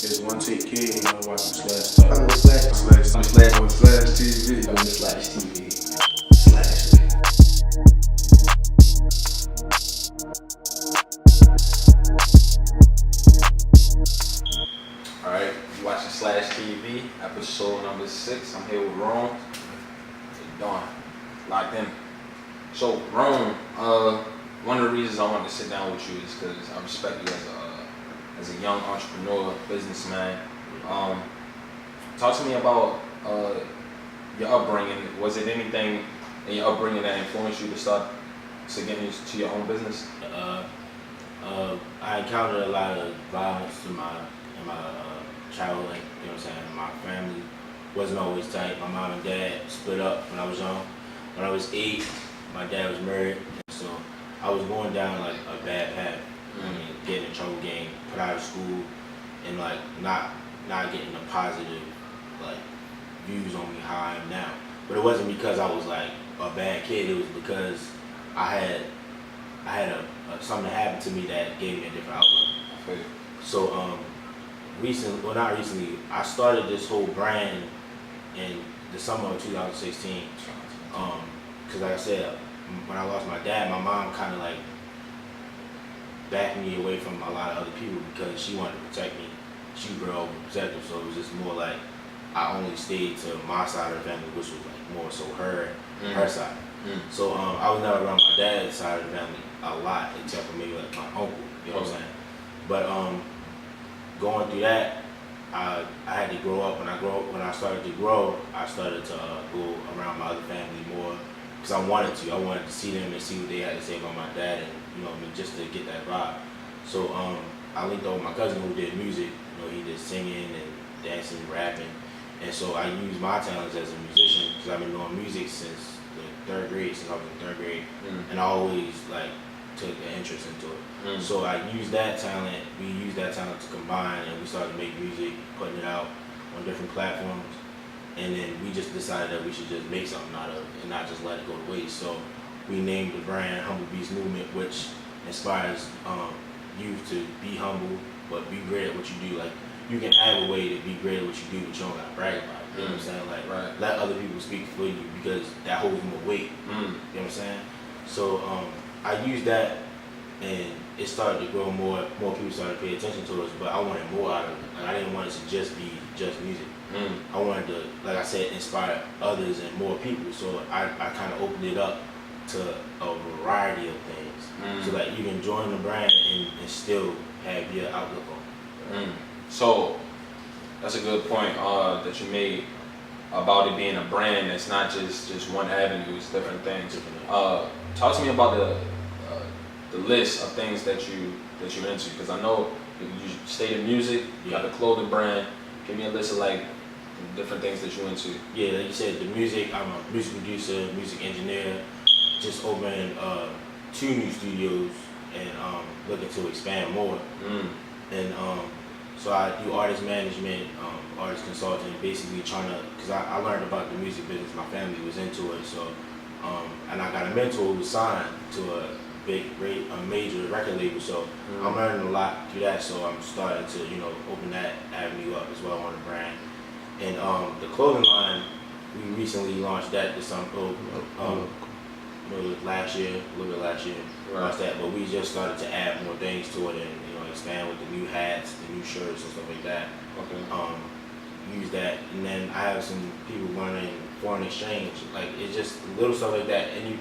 It's one take kid, you know, watching SlashTalk. I'm with Slash. I'm with Slash TV. I'm with Slash TV. Slash. Alright, you watching Slash TV, episode number 6. I'm here with Rome. Dawn, locked in. So, Rome, one of the reasons I wanted to sit down with you is because I respect you as a young entrepreneur, businessman. Talk to me about your upbringing. Was it anything in your upbringing that influenced you to get into your own business? I encountered a lot of violence in my childhood. Like, you know what I'm saying? My family wasn't always tight. My mom and dad split up when I was young. When I was 8, my dad was married, so I was going down like a bad path. I mean, getting in trouble, getting put out of school, and like not getting the positive like views on me how I am now. But it wasn't because I was like a bad kid. It was because I had something happen to me that gave me a different outlook. Okay. So not recently, I started this whole brand in the summer of 2016. Because like I said, when I lost my dad, my mom kind of like backed me away from a lot of other people because she wanted to protect me. She grew up protective, so it was just more like I only stayed to my side of the family, which was like more so her side. So I was never around my dad's side of the family a lot, except for maybe like my uncle. You know what I'm saying? But going through that, I had to grow up. When I started to grow, I started to go around my other family more because I wanted to see them and see what they had to say about my dad, and you know what I mean, just to get that vibe. So I linked up with my cousin who did music. You know, he did singing and dancing, rapping, and so I used my talents as a musician because I've been doing music since the 3rd grade, since I was in 3rd grade, and I always like took an interest into it. So I used that talent. We used that talent to combine, and we started to make music, putting it out on different platforms. And then we just decided that we should just make something out of it and not just let it go to waste. So we named the brand Humble Beast Movement, which inspires youth to be humble, but be great at what you do. Like, you can have a way to be great at what you do, but you don't gotta brag about it. You know what I'm saying? Like, let other people speak for you because that holds more weight. You know what I'm saying? So I used that, and it started to grow more. More people started to pay attention to us, but I wanted more out of it. Like, I didn't want it to just be just music. I wanted to, like I said, inspire others and more people. So I kind of opened it up to a variety of things, so that you can join the brand and still have your outlook on it. So that's a good point that you made about it being a brand. It's not just one avenue. It's different things. Talk to me about the list of things that you're into, because I know you stated music. You got the clothing brand. Give me a list of like different things that you're into. Yeah, like you said, the music. I'm a music producer, music engineer. Just opened 2 new studios and looking to expand more. And so I do artist management, artist consulting, basically trying to, because I learned about the music business. My family was into it, so and I got a mentor who was signed to a major record label, so I'm learning a lot through that. So I'm starting to, open that avenue up as well on the brand. And the clothing line, we recently launched that this summer, last year, a little bit last year. Launched that, but we just started to add more things to it and expand with the new hats, the new shirts and stuff like that. Okay. Use that, and then I have some people learning foreign exchange. Like, it's just little stuff like that, and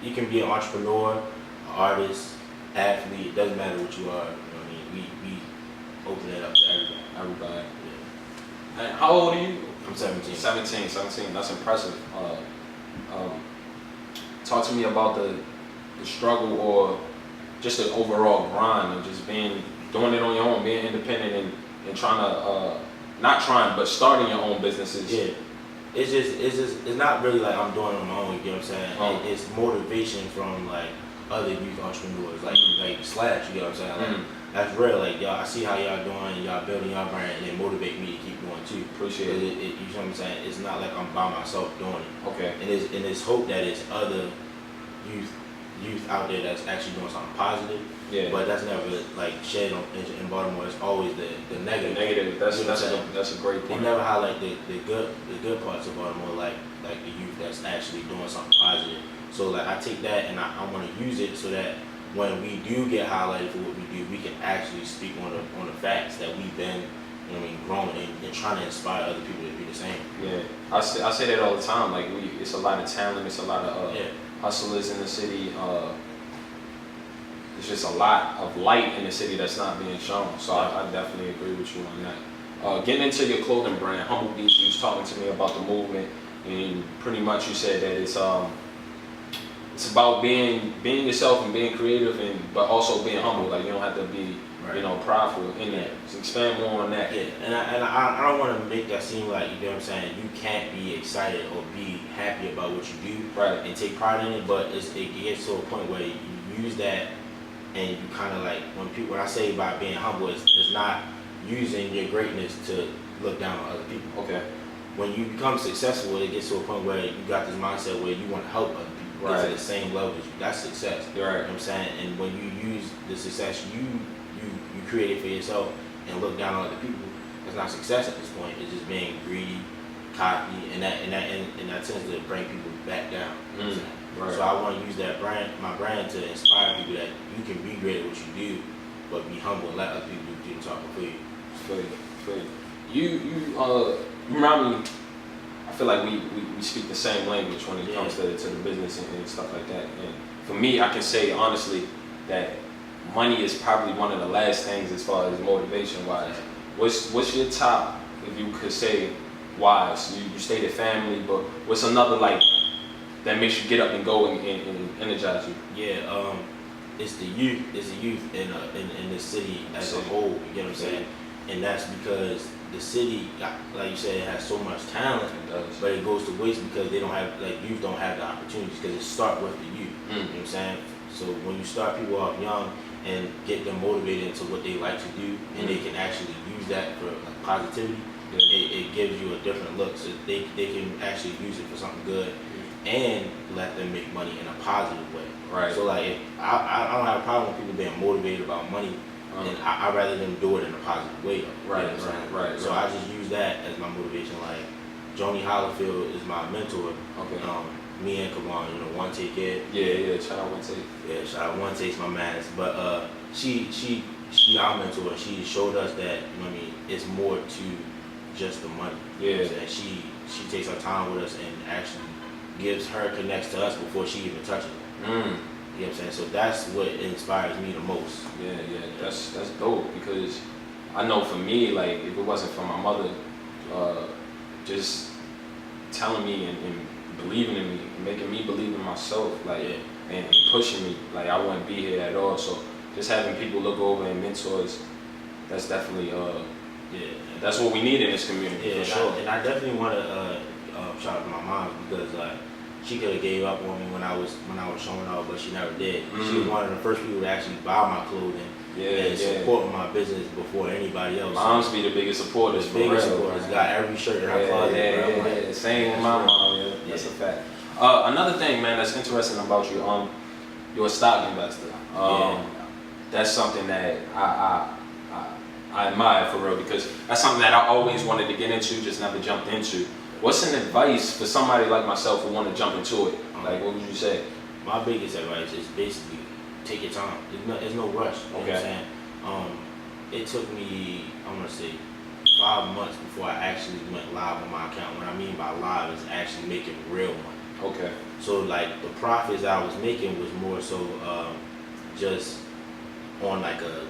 you can be an entrepreneur, artist, athlete, it doesn't matter what you are. You know what I mean? We open it up to everybody. Yeah. And how old are you? I'm 17. 17. That's impressive. Talk to me about the struggle, or just the overall grind of just doing it on your own, being independent and trying to but starting your own businesses. Yeah. It's not really like I'm doing it on my own. You know what I'm saying? It's motivation from like other youth entrepreneurs, like Slash, you know what I'm saying? Like, that's real. Like, y'all, I see how y'all doing, y'all building y'all brand, and it motivate me to keep going too. Appreciate it. You know what I'm saying? It's not like I'm by myself doing it. Okay. And it's hope that it's other youth youth out there that's actually doing something positive. Yeah. But that's never like shared in Baltimore. It's always the negative. Negative. That's a great They point. never highlight the good parts of Baltimore, like the youth that's actually doing something positive. So like I take that and I want to use it so that when we do get highlighted for what we do, we can actually speak on the facts that we've been, you know what I mean, growing and trying to inspire other people to be the same. Yeah, I say that all the time. Like it's a lot of talent. It's a lot of hustlers in the city. There's just a lot of light in the city that's not being shown. So I definitely agree with you on that. Getting into your clothing brand, Humble Beats, you was talking to me about the movement, and pretty much you said that it's about being yourself and being creative, but also being humble. Like you don't have to be prideful in that. So expand more on that. Yeah, and I don't want to make that seem like, you know what I'm saying, you can't be excited or be happy about what you do and take pride in it, but it gets to a point where you use that and you kind of like, when I say by being humble, it's not using your greatness to look down on other people. Okay. When you become successful, it gets to a point where you got this mindset where you want to help other people get to the same level as you. That's success. Right. You know what I'm saying? And when you use the success you create it for yourself and look down on other people, it's not success at this point. It's just being greedy, cocky, and that tends to bring people back down. You know what I'm saying? Right. So I want to use my brand to inspire people that you can be great at what you do, but be humble and let other people do the talking for you. For you. You remind me. I feel like we speak the same language when it comes to the business and stuff like that. And for me, I can say honestly that money is probably one of the last things as far as motivation wise. What's your top, if you could say, wise? You stated family, but what's another like that makes you get up and go and energize you? Yeah, it's the youth. It's the youth in the city as a whole. You get what I'm saying? And that's because the city, like you said, it has so much talent, but it goes to waste because they don't have, like, youth don't have the opportunities because it starts with the youth. You know what I'm saying? So when you start people off young and get them motivated into what they like to do, and they can actually use that for like positivity, it gives you a different look. So they can actually use it for something good and let them make money in a positive way. Right. So like, I don't have a problem with people being motivated about money. And I'd rather them do it in a positive way, though. Right, you know what I'm saying? right. So I just use that as my motivation. Like, Joni Hollifield is my mentor. Okay. Me and Kawan, One Take It. Yeah. Shout out One Take. Yeah, shout out One Take's my man. But she our mentor. She showed us that, you know what I mean, it's more to just the money. Yeah. You know what I'm saying? She takes her time with us and actually connects to us before she even touches it. You know what I'm saying? So that's what inspires me the most. Yeah, that's dope, because I know for me, like, if it wasn't for my mother just telling me and believing in me, and making me believe in myself, like, and pushing me, like, I wouldn't be here at all. So just having people look over and mentors, that's definitely that's what we need in this community. Yeah, for sure. And I definitely want to shout out to my mom, because she could have gave up on me when I was showing off, but she never did. She was one of the first people to actually buy my clothing and support my business before anybody else. Moms be the biggest supporters. Got every shirt in her closet. Yeah. Same with my mom. Yeah. That's a fact. Another thing, man, that's interesting about you, you're a stock investor. That's something that I admire, for real, because that's something that I always wanted to get into, just never jumped into. What's an advice for somebody like myself who want to jump into it? Like, what would you say? My biggest advice is basically take your time. There's no rush. You know what I'm saying? It took me, I'm gonna say, 5 months before I actually went live on my account. What I mean by live is actually making real money. Okay. So like the profits I was making was more so just on like a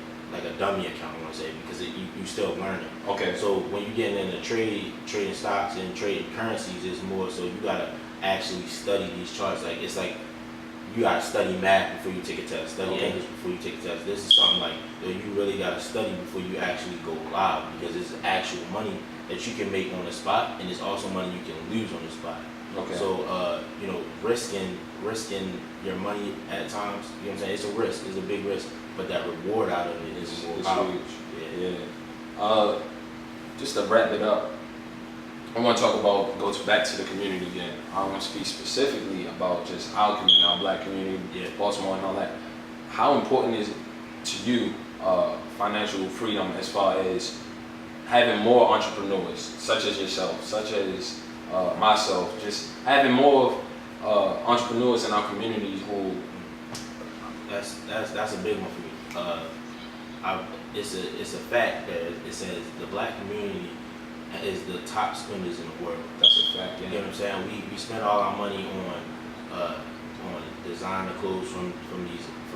dummy account, I want to say, because you still learning. Okay. So when you get into trading stocks and trading currencies, it's more so you gotta actually study these charts. Like, it's like you gotta study math before you take a test, study English before you take a test. This is something like that you really gotta study before you actually go live, because it's actual money that you can make on the spot, and it's also money you can lose on the spot. Okay. So risking your money at times, you know what I'm saying? It's a risk. It's a big risk, but that reward out of it is more powerful. Huge. Yeah. Just to wrap it up, I want to talk about, back to the community again. I want to speak specifically about just our community, our black community, Baltimore and all that. How important is it to you, financial freedom, as far as having more entrepreneurs, such as yourself, such as myself, just having more entrepreneurs in our community who... That's a big one for me. It's a fact that it says the black community is the top spenders in the world. That's a fact. Yeah. You know what I'm saying? We spend all our money on designer clothes from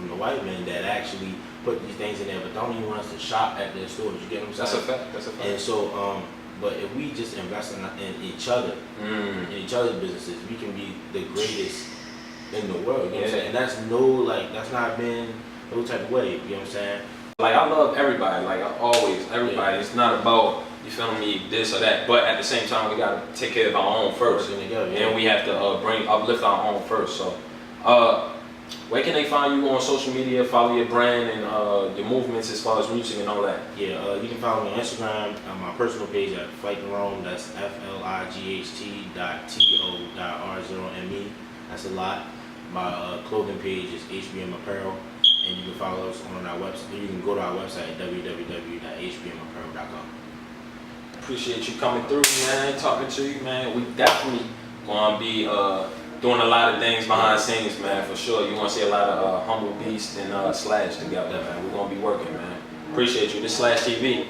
the white men that actually put these things in there, but don't even want us to shop at their stores. You get what I'm saying? That's a fact. That's a fact. And so, but if we just invest in each other, in each other's businesses, we can be the greatest in the world. You know what I'm saying? And that's not been no type of way. You know what I'm saying? Like, I love everybody, like always, everybody. Yeah. It's not about, you feel me, this or that, but at the same time, we gotta take care of our own first. And we have to uplift our own first. So, where can they find you on social media, follow your brand and your movements as far as music and all that? Yeah, you can follow me on Instagram, on my personal page at Flight Rome. That's FLIGHT.TO.R0ME. That's a lot. My clothing page is HBM Apparel. And you can follow us on our website. You can go to our website at www.hbmapparel.com. Appreciate you coming through, man. Talking to you, man. We definitely gonna be doing a lot of things behind the scenes, man. For sure. You want to see a lot of Humble Beast and Slash together, man. We're gonna be working, man. Appreciate you. This Slash TV.